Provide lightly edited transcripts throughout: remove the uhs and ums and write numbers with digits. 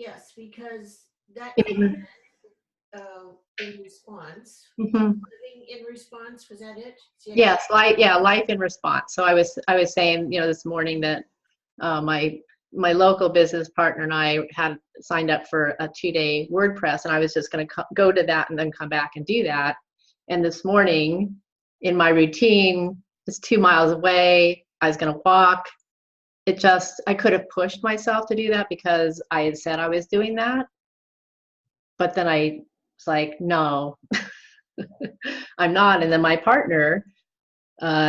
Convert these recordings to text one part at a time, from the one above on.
Yes, because that Mhm. in response, Mhm. living in response, was that it? Yes, life in response. So I was saying, this morning that my local business partner and I had signed up for a 2-day WordPress, and I was just going to go to that and then come back and do that. And this morning, in my routine, it's 2 miles away. I was going to walk. I could have pushed myself to do that because I had said I was doing that, but then I was like, no, I'm not. And then my partner,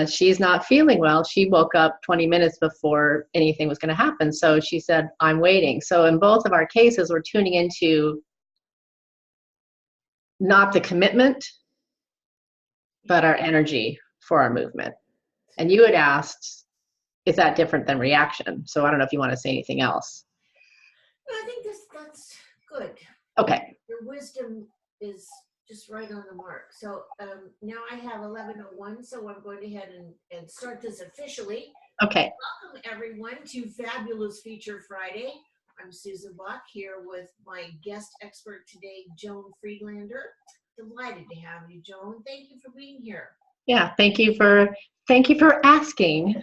she's not feeling well. She woke up 20 minutes before anything was going to happen. So she said, I'm waiting. So in both of our cases, we're tuning into not the commitment, but our energy for our movement. And you had asked, is that different than reaction? So I don't know if you want to say anything else. I think that's good. Okay. Your wisdom is just right on the mark. So now I have 11:01, so I'm going to head and start this officially. Okay. Welcome everyone to Fabulous Feature Friday. I'm Susan Bock here with my guest expert today, Joan Friedlander. Delighted to have you, Joan. Thank you for being here. Yeah, thank you for asking.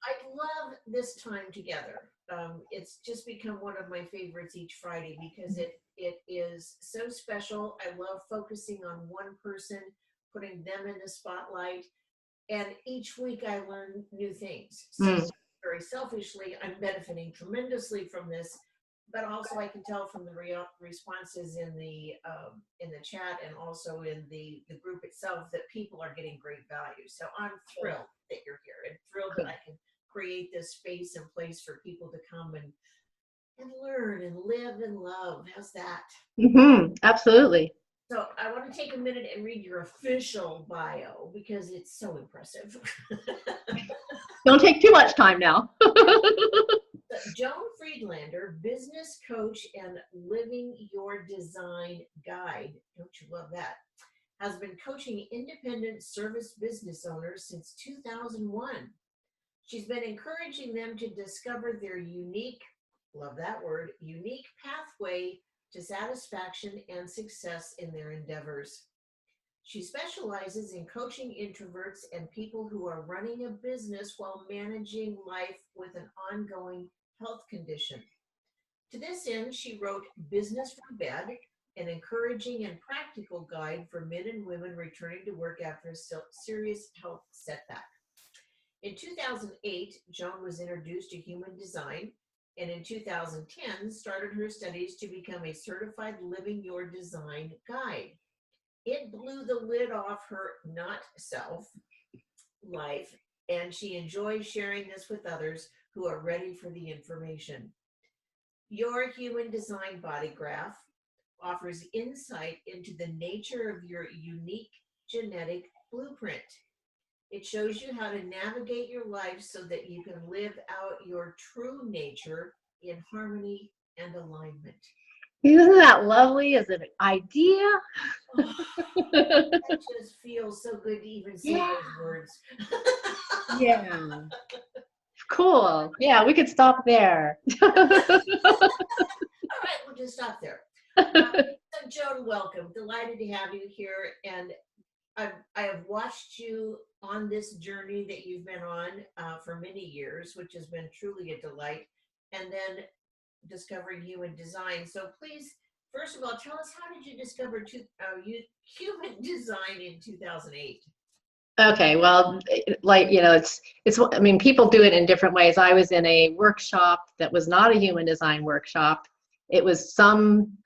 I love this time together. It's just become one of my favorites each Friday because it is so special. I love focusing on one person, putting them in the spotlight, and each week I learn new things. So very selfishly, I'm benefiting tremendously from this, but also I can tell from the responses in the chat and also in the group itself that people are getting great value. So I'm thrilled that you're here and thrilled that I can create this space and place for people to come and learn and live and love. How's that? Absolutely. So I want to take a minute and read your official bio because it's so impressive. Don't take too much time now. Joan Friedlander, business coach and living your design guide. Don't you love that? Has been coaching independent service business owners since 2001. She's been encouraging them to discover their unique, love that word, unique pathway to satisfaction and success in their endeavors. She specializes in coaching introverts and people who are running a business while managing life with an ongoing health condition. To this end, she wrote Business from Bed, an encouraging and practical guide for men and women returning to work after a serious health setback. In 2008, Joan was introduced to human design, and in 2010 started her studies to become a certified Living Your Design guide. It blew the lid off her not self life, and she enjoys sharing this with others who are ready for the information. Your human design body graph offers insight into the nature of your unique genetic blueprint. It shows you how to navigate your life so that you can live out your true nature in harmony and alignment. Isn't that lovely as an idea? Oh, that just feels so good to even say those words. Yeah. Cool. Yeah, we could stop there. All right, we'll just stop there. So Joan, welcome. Delighted to have you here. And I have watched you on this journey that you've been on for many years, which has been truly a delight. And then discovering human design. So please, first of all, tell us, how did you discover human design in 2008? Okay, well, it's I mean, people do it in different ways. I was in a workshop that was not a human design workshop. It was some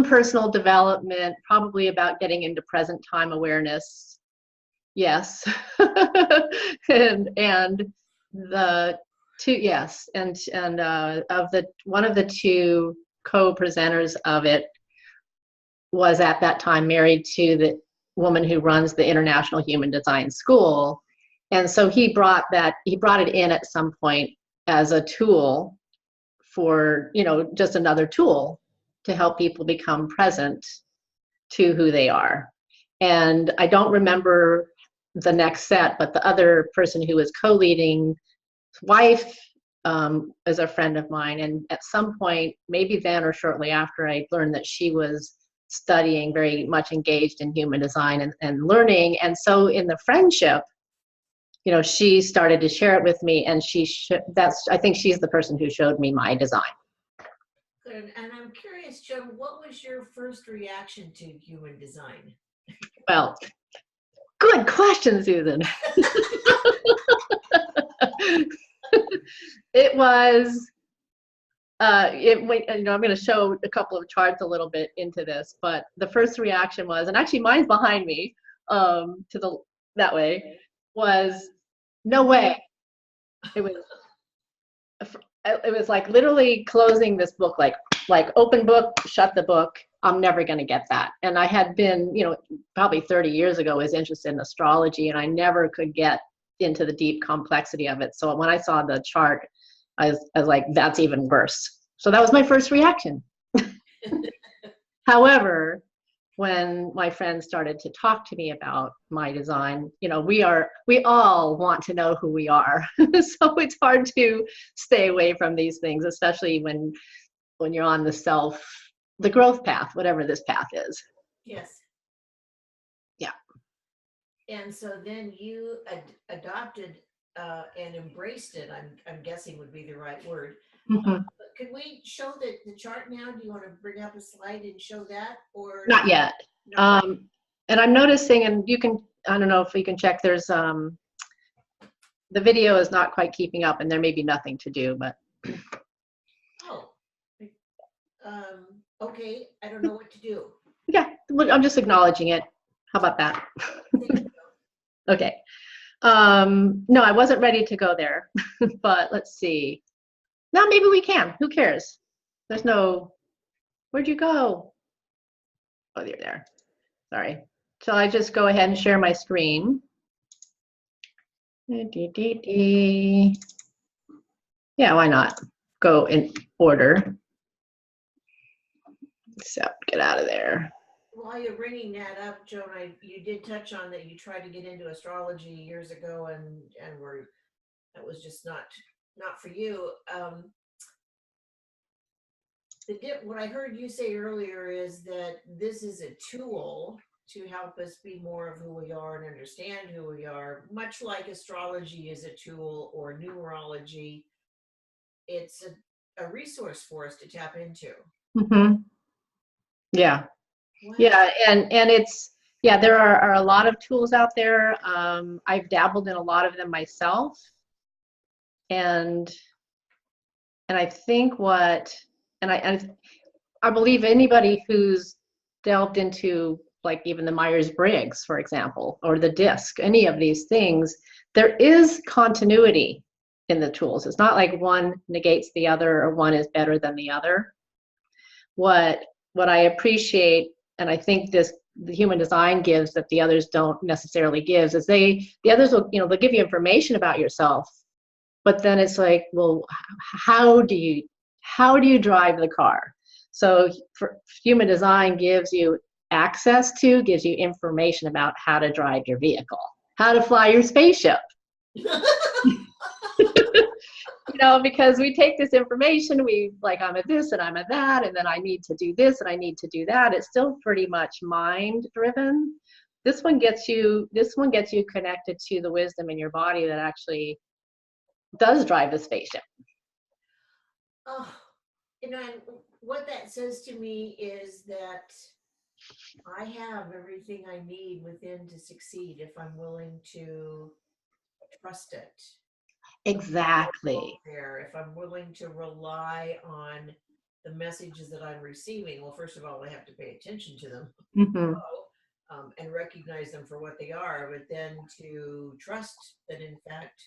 personal development, probably about getting into present time awareness. Yes. and the two, yes, and of the one of the two co-presenters of it was at that time married to the woman who runs the International Human Design School. And so he brought it in at some point as a tool for, just another tool to help people become present to who they are. And I don't remember the next set, but the other person who was co-leading, wife as a friend of mine. And at some point, maybe then or shortly after, I learned that she was studying, very much engaged in human design and learning. And so in the friendship, you know, she started to share it with me, and I think she's the person who showed me my design. Good. And I'm curious, Joan, what was your first reaction to human design? Well, good question, Susan. It was, you know, I'm going to show a couple of charts a little bit into this, but the first reaction was, and actually mine's behind me, that way, was no way. It was like literally closing this book, like open book, shut the book. I'm never going to get that. And I had been, you know, probably 30 years ago, was interested in astrology, and I never could get into the deep complexity of it. So when I saw the chart, I was like, that's even worse. So that was my first reaction. However, when my friends started to talk to me about my design, you know, we all want to know who we are. So it's hard to stay away from these things, especially when you're on the growth path, whatever this path is. Yes. Yeah. And so then you adopted and embraced it, I'm guessing would be the right word. Mm-hmm. Could we show the chart now? Do you want to bring up a slide and show that, or not yet? And I'm noticing, and you can, I don't know if we can check, there's the video is not quite keeping up, and there may be nothing to do, but okay, I don't know what to do. Yeah, I'm just acknowledging it. How about that? Okay. No, I wasn't ready to go there, but let's see. Now maybe we can. Who cares? There's no. Where'd you go? Oh, you're there. Sorry. Shall I just go ahead and share my screen? Yeah, why not? Go in order. So get out of there. While you're bringing that up, Joan, you did touch on that you tried to get into astrology years ago, and that was just not for you. What I heard you say earlier is that this is a tool to help us be more of who we are and understand who we are, much like astrology is a tool, or numerology. It's a resource for us to tap into. Mm-hmm. Yeah. Wow. Yeah, and it's, yeah, there are a lot of tools out there. I've dabbled in a lot of them myself, and I think I believe anybody who's delved into, like, even the Myers-Briggs, for example, or the DISC, any of these things, there is continuity in the tools. It's not like one negates the other or one is better than the other. What I appreciate, and I think the human design gives that the others don't necessarily give, is the others will, you know, they'll give you information about yourself, but then it's like, well, how do you drive the car? So human design gives you information about how to drive your vehicle, how to fly your spaceship. You know, because we take this information, I'm at this and I'm at that, and then I need to do this and I need to do that. It's still pretty much mind driven. This one gets you connected to the wisdom in your body that actually does drive the spaceship. Oh, you know, and what that says to me is that I have everything I need within to succeed if I'm willing to trust it. Exactly. If I'm willing to rely on the messages that I'm receiving, well, first of all, I have to pay attention to them. Mm-hmm. And recognize them for what they are, but then to trust that, in fact,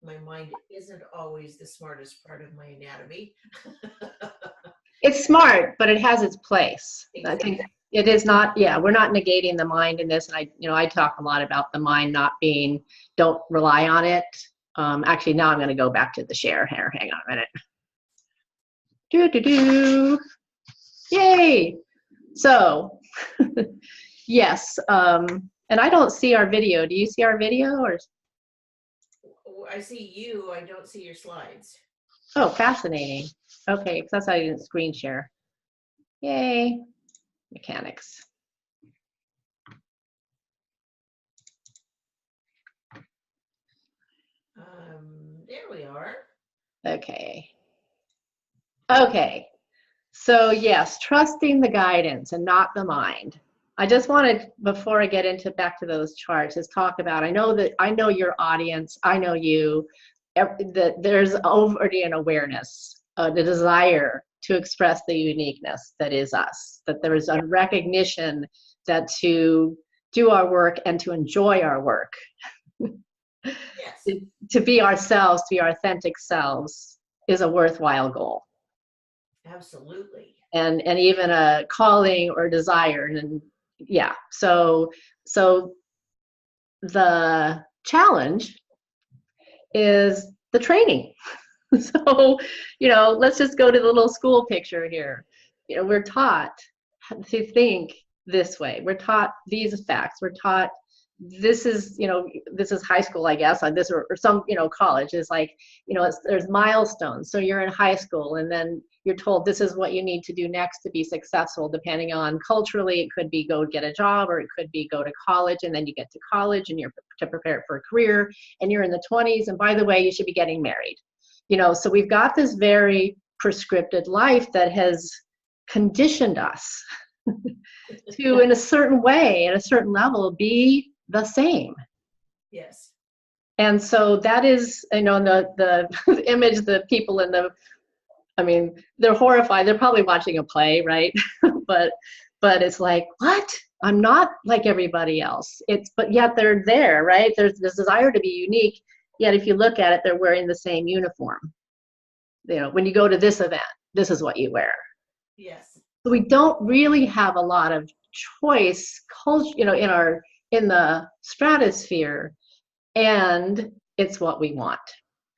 my mind isn't always the smartest part of my anatomy. It's smart, but it has its place. Exactly. I think it is not, yeah, we're not negating the mind in this. And I talk a lot about the mind not being, don't rely on it. Actually, now I'm going to go back to the share here. Hang on a minute. Yay. So, yes. And I don't see our video. Do you see our video? Or I see you, I don't see your slides. Oh, fascinating. Okay, that's how I didn't screen share. Yay, mechanics. There we are. Okay. Okay. So yes, trusting the guidance and not the mind. I just wanted, before I get into back to those charts, is talk about, I know your audience, I know you, that there's already an awareness, the desire to express the uniqueness that is us, that there is a recognition that to do our work and to enjoy our work, Yes. to be ourselves, to be our authentic selves, is a worthwhile goal. Absolutely. And even a calling or desire. And yeah, so the challenge is the training. So, let's just go to the little school picture here. We're taught to think this way. We're taught these facts. We're taught this is high school, I guess, on this or some, college is like, there's milestones. So you're in high school and then you're told this is what you need to do next to be successful, depending on culturally, it could be go get a job or it could be go to college, and then you get to college and you're to prepare for a career and you're in the 20s. And by the way, you should be getting married. So we've got this very prescripted life that has conditioned us to, in a certain way, at a certain level, be the same. Yes. And so that is, the image, the people in they're horrified. They're probably watching a play, right? but it's like, what? I'm not like everybody else. But yet they're there, right? There's this desire to be unique. Yet if you look at it, they're wearing the same uniform. When you go to this event, this is what you wear. Yes. So we don't really have a lot of choice, in the stratosphere, and it's what we want.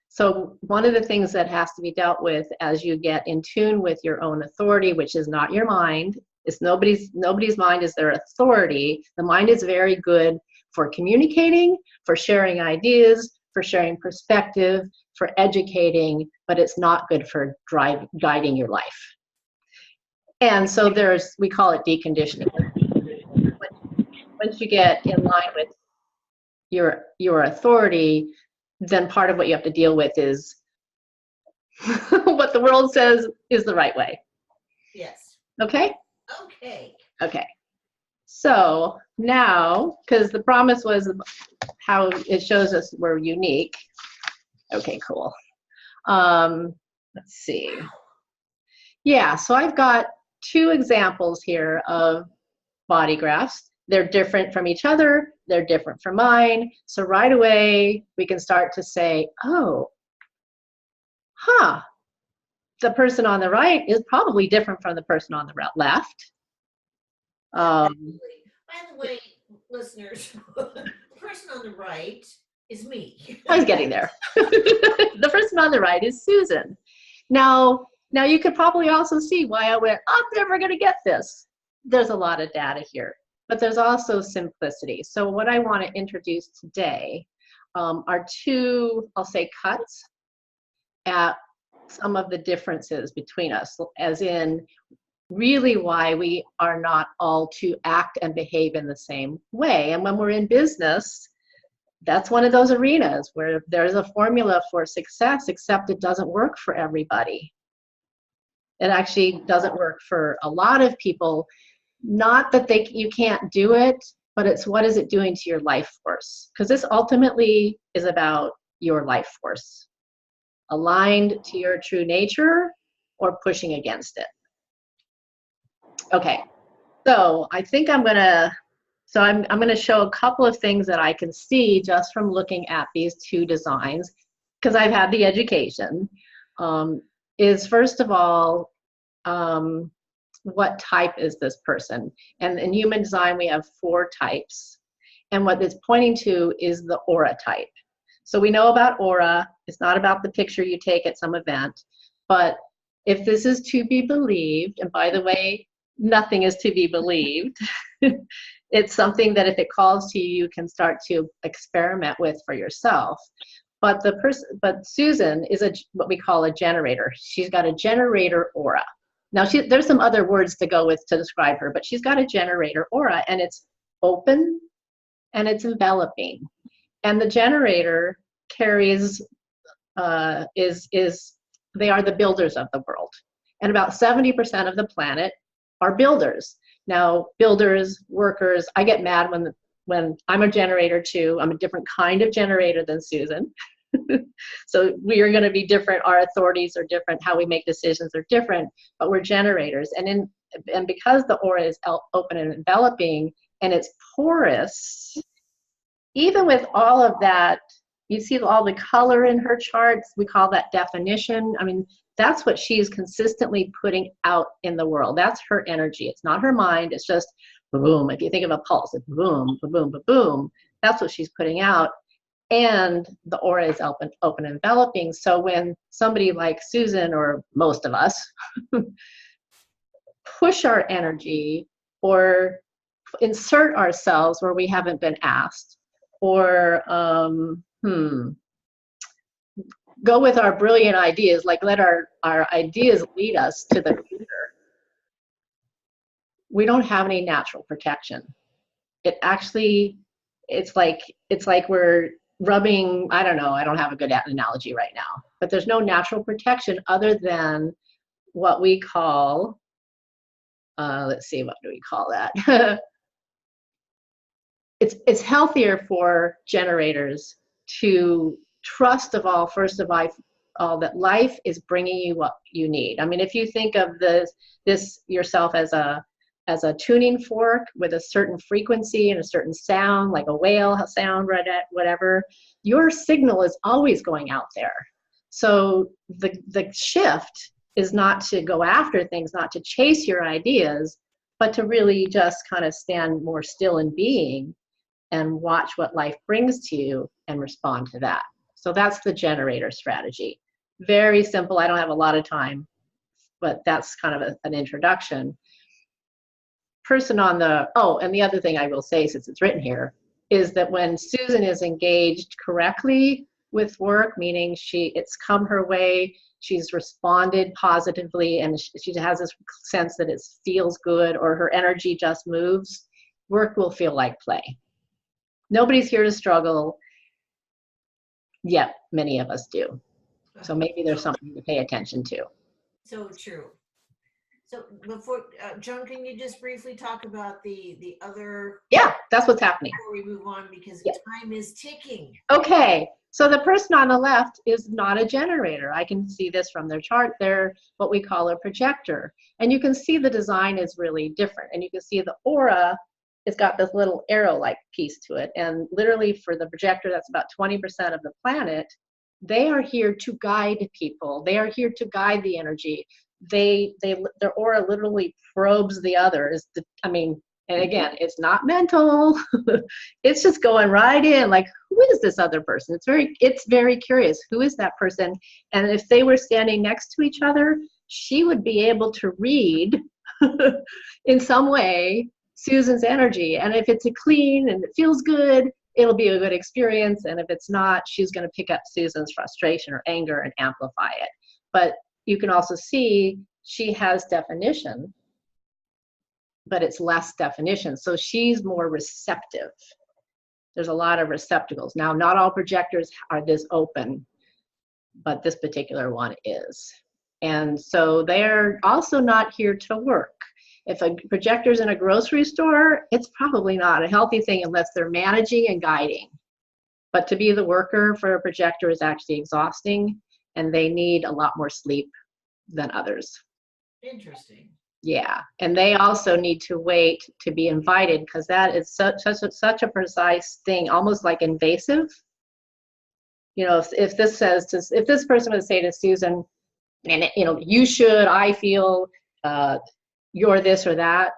So one of the things that has to be dealt with as you get in tune with your own authority, which is not your mind, it's nobody's mind is their authority. The mind is very good for communicating, for sharing ideas, for sharing perspective, for educating, but it's not good for guiding your life. And so we call it deconditioning. Once you get in line with your authority, then part of what you have to deal with is what the world says is the right way. Yes. Okay? Okay. Okay. So now, because the promise was how it shows us we're unique. Okay, cool. Let's see. Yeah, so I've got 2 examples here of body graphs. They're different from each other. They're different from mine. So right away, we can start to say, oh, the person on the right is probably different from the person on the left. By the way, listeners, the person on the right is me. I was getting there. The person on the right is Susan. Now you could probably also see why I went, I'm never going to get this. There's a lot of data here, but there's also simplicity. So what I want to introduce today are 2, I'll say, cuts at some of the differences between us, as in really why we are not all to act and behave in the same way. And when we're in business, that's one of those arenas where there's a formula for success, except it doesn't work for everybody. It actually doesn't work for a lot of people. Not that you can't do it, but it's what is it doing to your life force? Because this ultimately is about your life force, aligned to your true nature or pushing against it. Okay, so I think I'm gonna show a couple of things that I can see just from looking at these 2 designs, because I've had the education, is first of all, what type is this person? And in human design, we have 4 types. And what it's pointing to is the aura type. So we know about aura. It's not about the picture you take at some event. But if this is to be believed, and by the way, nothing is to be believed, it's something that if it calls to you, you can start to experiment with for yourself. But Susan is what we call a generator. She's got a generator aura. Now there's some other words to go with to describe her, but she's got a generator aura, and it's open and it's enveloping. And the generator carries they are the builders of the world. And about 70% of the planet are builders. Now, builders, workers, I get mad when I'm a generator too. I'm a different kind of generator than Susan. So we are going to be different. Our authorities are different. How we make decisions are different, but we're generators. And because the aura is open and enveloping and it's porous, even with all of that, you see all the color in her charts. We call that definition. I mean, that's what she's consistently putting out in the world. That's her energy. It's not her mind. It's just boom. If you think of a pulse, it's boom, boom, boom, boom. That's what she's putting out. And the aura is open, enveloping. So when somebody like Susan, or most of us, push our energy or insert ourselves where we haven't been asked, or go with our brilliant ideas, like let our ideas lead us to the future, we don't have any natural protection. It's like we're rubbing, I don't know, I don't have a good analogy right now, but there's no natural protection other than what we call, let's see, what do we call that? It's healthier for generators to trust first of all, that life is bringing you what you need. I mean, if you think of this yourself as a tuning fork with a certain frequency and a certain sound, like a whale sound, whatever, your signal is always going out there. So the shift is not to go after things, not to chase your ideas, but to really just kind of stand more still in being and watch what life brings to you and respond to that. So that's the generator strategy. Very simple. I don't have a lot of time, but that's kind of an introduction. And the other thing I will say, since it's written here, is that when Susan is engaged correctly with work, meaning it's come her way, she's responded positively, and she has this sense that it feels good, or her energy just moves, work will feel like play. Nobody's here to struggle, yet many of us do. So maybe there's something to pay attention to. So true. So before, Joan, can you just briefly talk about the other? Yeah, that's what's happening. Before we move on, because time is ticking. Okay, so the person on the left is not a generator. I can see this from their chart. They're what we call a projector. And you can see the design is really different. And you can see the aura, it's got this little arrow-like piece to it. And literally for the projector, that's about 20% of the planet. They are here to guide people. They are here to guide the energy. Their aura literally probes the others. And again, it's not mental. It's just going right in, like, who is this other person? It's very curious. Who is that person? And if they were standing next to each other, she would be able to read in some way Susan's energy. And if it's a clean and it feels good, it'll be a good experience. And if it's not, she's going to pick up Susan's frustration or anger and amplify it. But you can also see she has definition, but it's less definition. So she's more receptive. There's a lot of receptacles. Now, not all projectors are this open, but this particular one is. And so they're also not here to work. If a projector's in a grocery store, it's probably not a healthy thing unless they're managing and guiding. But to be the worker for a projector is actually exhausting, and they need a lot more sleep than others. Interesting. Yeah, and they also need to wait to be invited, because that is such a precise thing, almost like invasive. You know, if this person would say to Susan, and you should, I feel, you're this or that,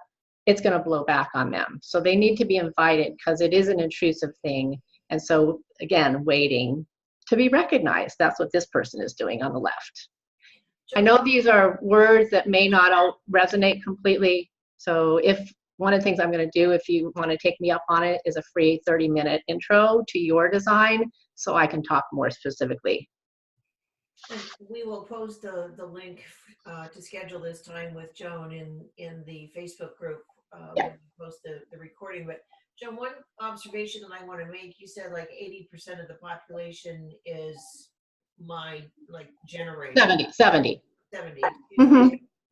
it's going to blow back on them. So they need to be invited, because it is an intrusive thing. And so again, waiting to be recognized. That's what this person is doing on the left. I know these are words that may not all resonate completely. So if one of the things I'm going to do, if you want to take me up on it, is a free 30-minute intro to your design so I can talk more specifically. And we will post the link to schedule this time with Joan in the Facebook group when we post the recording. But Joan, one observation that I want to make, you said like 80% of the population is my like generator. 70. 70. Mm-hmm.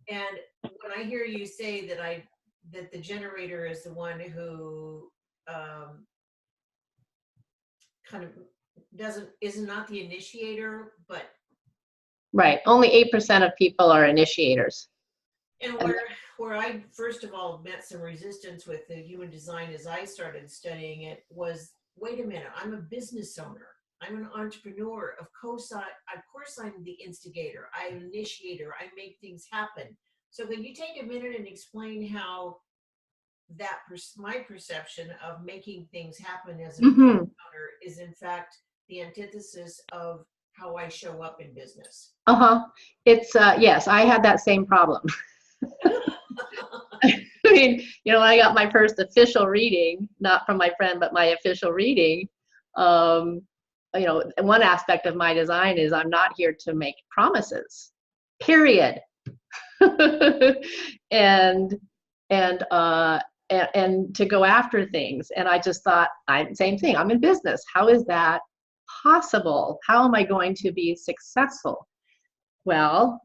And when I hear you say that the generator is the one who kind of is not the initiator, but Right. Only 8% of people are initiators. and where I first of all met some resistance with the human design as I started studying it was, wait a minute, I'm a business owner. I'm an entrepreneur. Of course I'm the instigator. I'm an initiator. I make things happen. So can you take a minute and explain how that my perception of making things happen as a business owner is in fact the antithesis of how I show up in business? It's yes, I had that same problem. I mean, when I got my first official reading, not from my friend, but my official reading, one aspect of my design is I'm not here to make promises, period. and to go after things. And I just thought, same thing, I'm in business. How is that possible? How am I going to be successful? Well,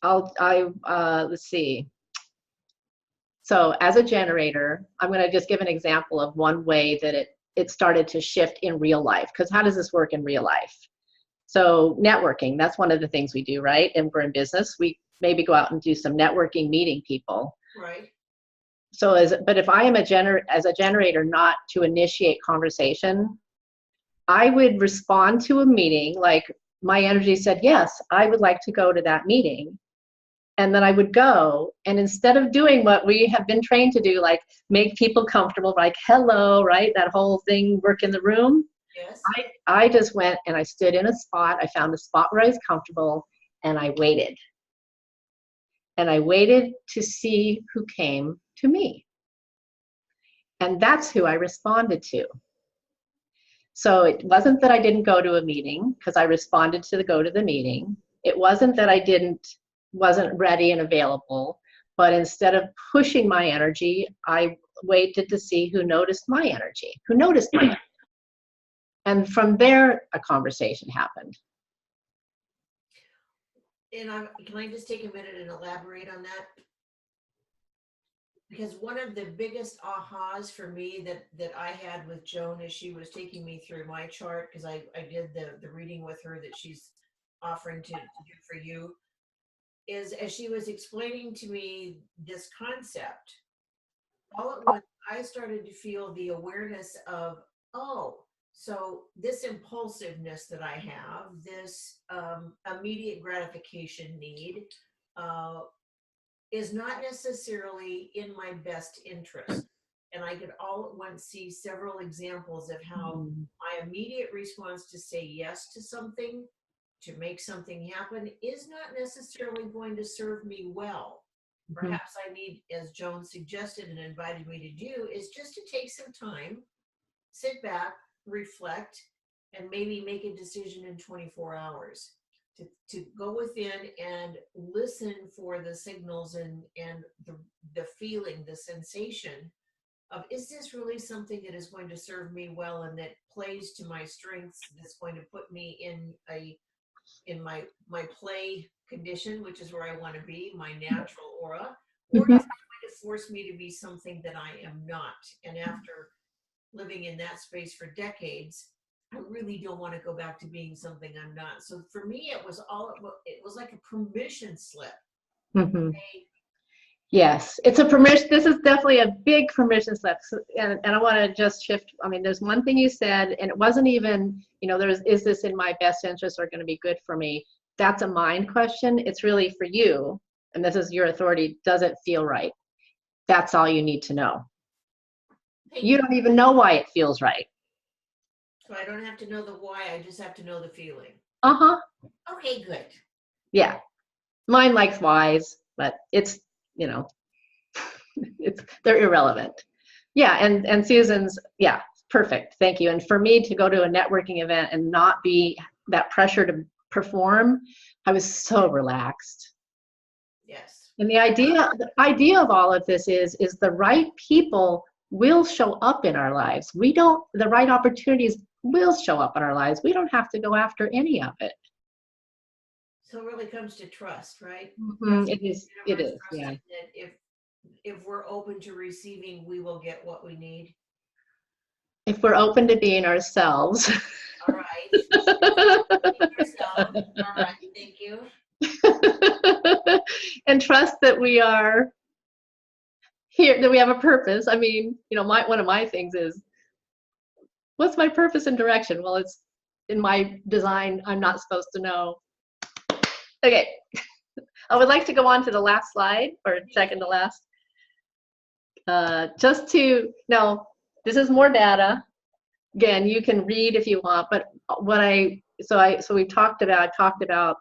let's see. So as a generator, I'm going to just give an example of one way that it started to shift in real life. Because how does this work in real life? So networking, that's one of the things we do, right? And we're in business. We maybe go out and do some networking, meeting people. Right. So but if I am as a generator not to initiate conversation, I would respond to a meeting like my energy said, yes, I would like to go to that meeting. And then I would go, and instead of doing what we have been trained to do, like make people comfortable, like hello, right? That whole thing, work in the room. Yes. I just went and I stood in a spot. I found a spot where I was comfortable, and I waited. And I waited to see who came to me. And that's who I responded to. So it wasn't that I didn't go to a meeting, because I responded to go to the meeting. It wasn't that I wasn't ready and available, but instead of pushing my energy, I waited to see who noticed my energy, And from there, a conversation happened. And can I just take a minute and elaborate on that? Because one of the biggest ahas for me that I had with Joan as she was taking me through my chart, because I did the reading with her that she's offering to do for you, is as she was explaining to me this concept, all at once I started to feel the awareness of, oh, so this impulsiveness that I have, this immediate gratification need, is not necessarily in my best interest. And I could all at once see several examples of how my immediate response to say yes to something, to make something happen, is not necessarily going to serve me well. Perhaps I need, as Joan suggested and invited me to do, is just to take some time, sit back, reflect, and maybe make a decision in 24 hours. To go within and listen for the signals and the feeling, the sensation of, is this really something that is going to serve me well and that plays to my strengths, that's going to put me in my play condition, which is where I want to be, my natural aura, or is it going to force me to be something that I am not? And after living in that space for decades, I really don't want to go back to being something I'm not. So for me, it was like a permission slip. Yes, it's a permission. This is definitely a big permission slip. And I want to just shift. I mean, there's one thing you said, and it wasn't even, is this in my best interest or going to be good for me? That's a mind question. It's really for you. And this is your authority. Does it feel right? That's all you need to know. You don't even know why it feels right. So I don't have to know the why, I just have to know the feeling. Okay, good. Yeah. Mine likes whys, but it's, they're irrelevant. Yeah, and Susan's, yeah, perfect. Thank you. And for me to go to a networking event and not be that pressure to perform, I was so relaxed. Yes. And the idea of all of this is the right people will show up in our lives. The right opportunities will show up in our lives. We don't have to go after any of it. So it really comes to trust, right? It is, yeah. Trusting that if we're open to receiving, we will get what we need. If we're open to being ourselves. All right. Yourself. All right. Thank you. And trust that we are here, that we have a purpose. I mean, one of my things is, what's my purpose and direction? Well, it's in my design. I'm not supposed to know. Okay. I would like to go on to the last slide, or second to last. No, this is more data. Again, you can read if you want, but we talked about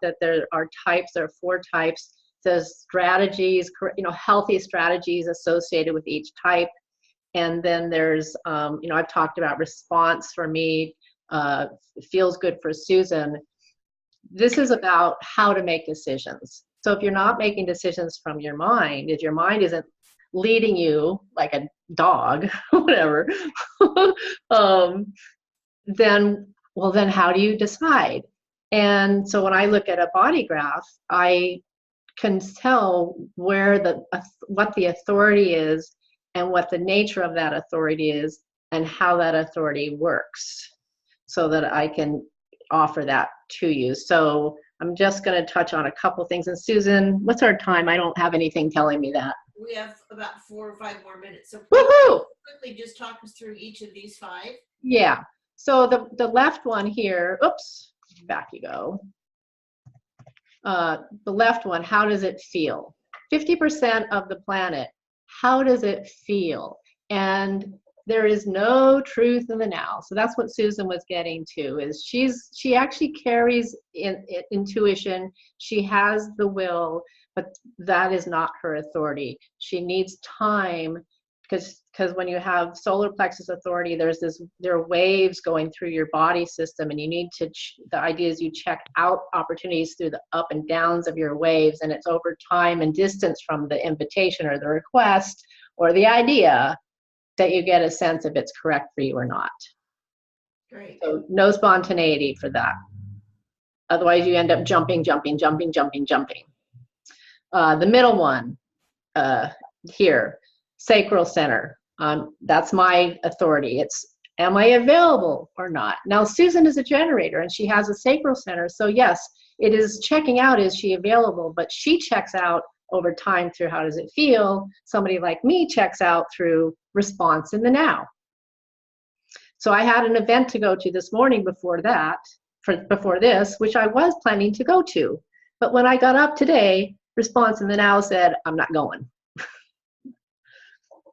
that there are types. There are 4 types. There's strategies, healthy strategies associated with each type. And then there's, I've talked about response for me, feels good for Susan. This is about how to make decisions. So if you're not making decisions from your mind, if your mind isn't leading you like a dog, whatever, then how do you decide? And so when I look at a body graph, I can tell what the authority is and what the nature of that authority is and how that authority works, so that I can offer that to you. So I'm just going to touch on a couple things. And Susan, what's our time? I don't have anything telling me that. We have about 4 or 5 more minutes. So quickly just talk us through each of these 5. Yeah. So the left one here, oops, back you go. The left one, how does it feel? 50% of the planet, how does it feel? And there is no truth in the now. So that's what Susan was getting to, is she actually carries intuition. She has the will, but that is not her authority. She needs time, because when you have solar plexus authority, there are waves going through your body system, and you need to, the idea is you check out opportunities through the up and downs of your waves, and it's over time and distance from the invitation or the request or the idea that you get a sense if it's correct for you or not. Great. So no spontaneity for that. Otherwise you end up jumping. The middle one here, sacral center. That's my authority. It's, am I available or not? Now, Susan is a generator and she has a sacral center. So yes, it is checking out, is she available? But she checks out over time through how does it feel. Somebody like me checks out through response in the now. So I had an event to go to this morning before this, which I was planning to go to. But when I got up today, response in the now said, I'm not going.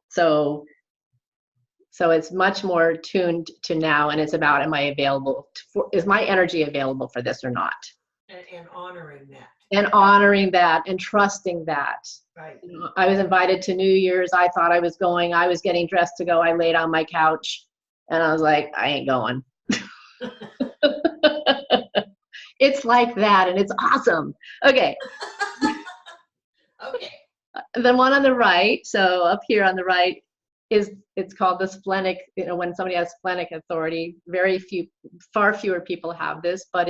So it's much more tuned to now, and it's about, am I available? Is my energy available for this or not? And honoring that. And honoring that and trusting that. Right. I was invited to New Year's. I thought I was going. I was getting dressed to go. I laid on my couch and I was like, I ain't going. It's like that, and it's awesome. Okay. Okay. The one on the right, so up here on the right, it's called the splenic. When somebody has splenic authority, far fewer people have this, but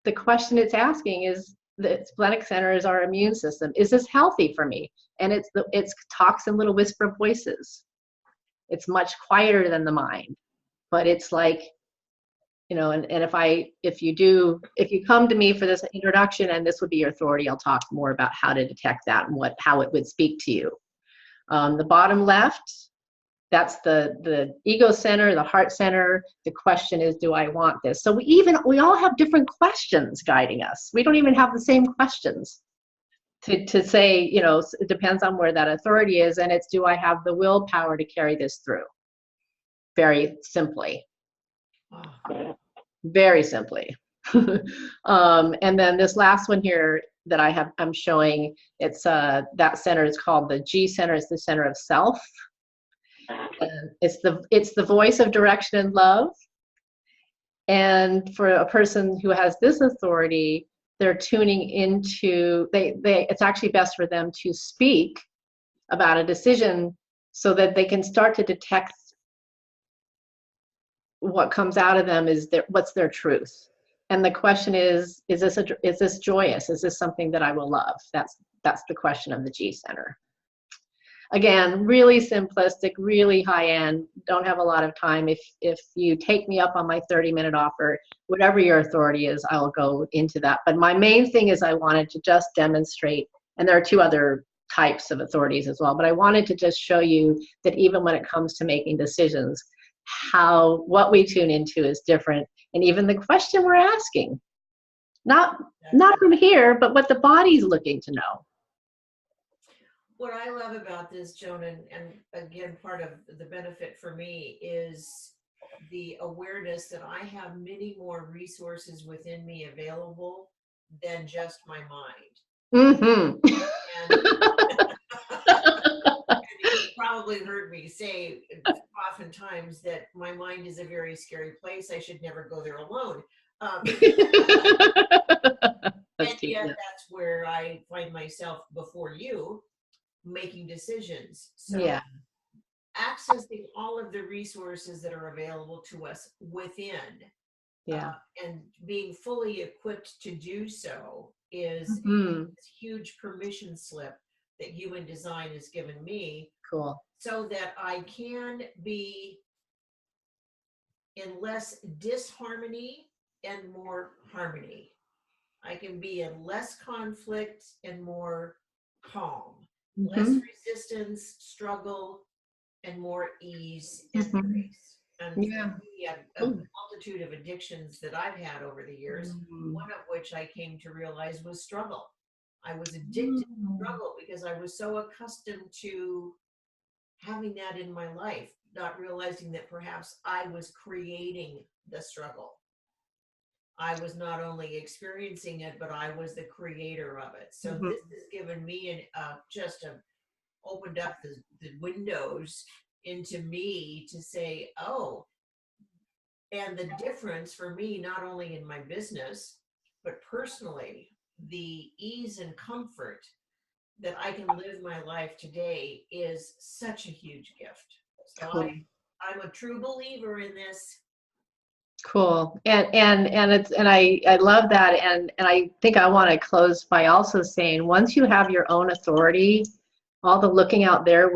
the question it's asking is, the splenic center is our immune system. Is this healthy for me? And it talks in little whisper voices. It's much quieter than the mind, but it's like, and if you come to me for this introduction and this would be your authority, I'll talk more about how to detect that and how it would speak to you. The bottom left, that's the ego center, the heart center. The question is, do I want this? So we all have different questions guiding us. We don't even have the same questions to say, it depends on where that authority is, and it's, do I have the willpower to carry this through? Very simply. Very simply. And then this last one here that I'm showing, it's that center is called the G center. It's the center of self. And it's the voice of direction and love. And for a person who has this authority, they're tuning into it's actually best for them to speak about a decision so that they can start to detect what comes out of them what's their truth. And the question is this joyous? Is this something that I will love? That's the question of the G center. Again, really simplistic, really high end. Don't have a lot of time. If you take me up on my 30-minute offer, whatever your authority is, I'll go into that. But my main thing is I wanted to just demonstrate, and there are 2 other types of authorities as well, but I wanted to just show you that even when it comes to making decisions, what we tune into is different. And even the question we're asking, not from here, but what the body's looking to know. What I love about this, Joan, and again, part of the benefit for me is the awareness that I have many more resources within me available than just my mind. Mm-hmm. And you probably heard me say oftentimes that my mind is a very scary place. I should never go there alone. And yet that's where I find myself before you, making decisions. So yeah. Accessing all of the resources that are available to us within, and being fully equipped to do so is a huge permission slip that human design has given me. Cool. So that I can be in less disharmony and more harmony. I can be in less conflict and more calm, less resistance, struggle, and more ease and grace. And a multitude of addictions that I've had over the years, one of which I came to realize was struggle. I was addicted to struggle because I was so accustomed to having that in my life, not realizing that perhaps I was creating the struggle. I was not only experiencing it, but I was the creator of it. So this has given me opened up the windows into me to say, oh, and the difference for me, not only in my business, but personally, the ease and comfort that I can live my life today is such a huge gift. So cool. I'm a true believer in this. Cool. And I love that. And I think I want to close by also saying, once you have your own authority, all the looking out there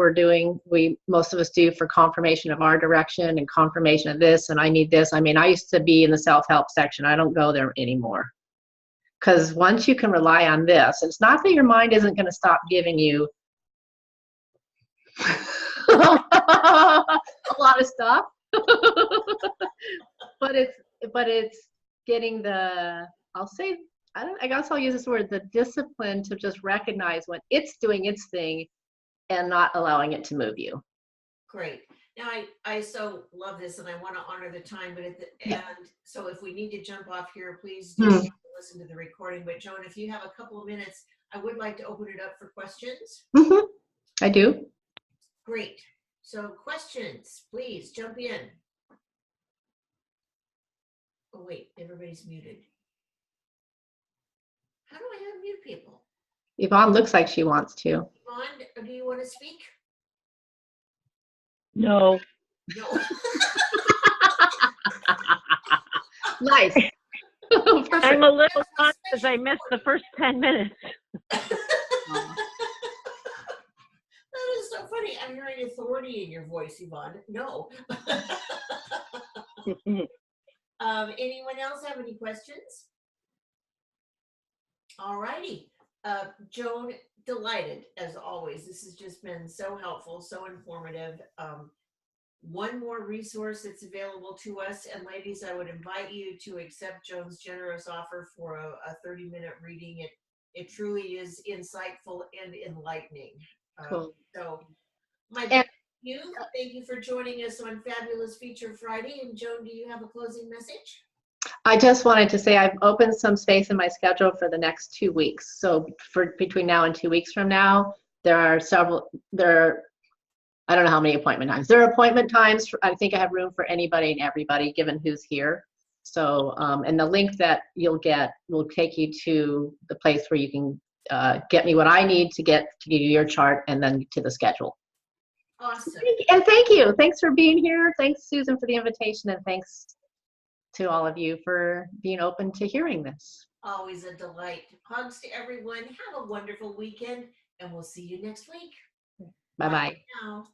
most of us do for confirmation of our direction and confirmation of this, and I need this. I mean, I used to be in the self-help section. I don't go there anymore. Because once you can rely on this, it's not that your mind isn't going to stop giving you a lot of stuff, but it's getting I guess I'll use this word, the discipline to just recognize when it's doing its thing and not allowing it to move you. Great. Now, I so love this, and I want to honor the time, but and so if we need to jump off here, please do listen to the recording. But Joan, if you have a couple of minutes, I would like to open it up for questions. I do. Great. So questions, please jump in. Oh, wait, everybody's muted. How do I unmute people? Yvonne looks like she wants to. Yvonne, do you want to speak? No. Nice. I'm a little shocked because I missed the first 10 minutes. That is so funny. I'm hearing authority in your voice, Yvonne. No. Anyone else have any questions? All righty. Joan, delighted as always. This has just been so helpful, so informative. One more resource that's available to us, and ladies, I would invite you to accept Joan's generous offer for a 30-minute reading. It truly is insightful and enlightening. Cool. So thank you for joining us on Fabulous Feature Friday. And Joan, do you have a closing message? I just wanted to say I've opened some space in my schedule for the next 2 weeks. So for between now and 2 weeks from now, there are I don't know how many appointment times. There are appointment times. I think I have room for anybody and everybody, given who's here. So, and the link that you'll get will take you to the place where you can get me what I need to get to give you your chart, and then to the schedule. Awesome. And thank you. Thanks for being here. Thanks, Susan, for the invitation, and thanks to all of you for being open to hearing this. Always a delight. Hugs to everyone. Have a wonderful weekend, and we'll see you next week. Bye-bye. Bye now.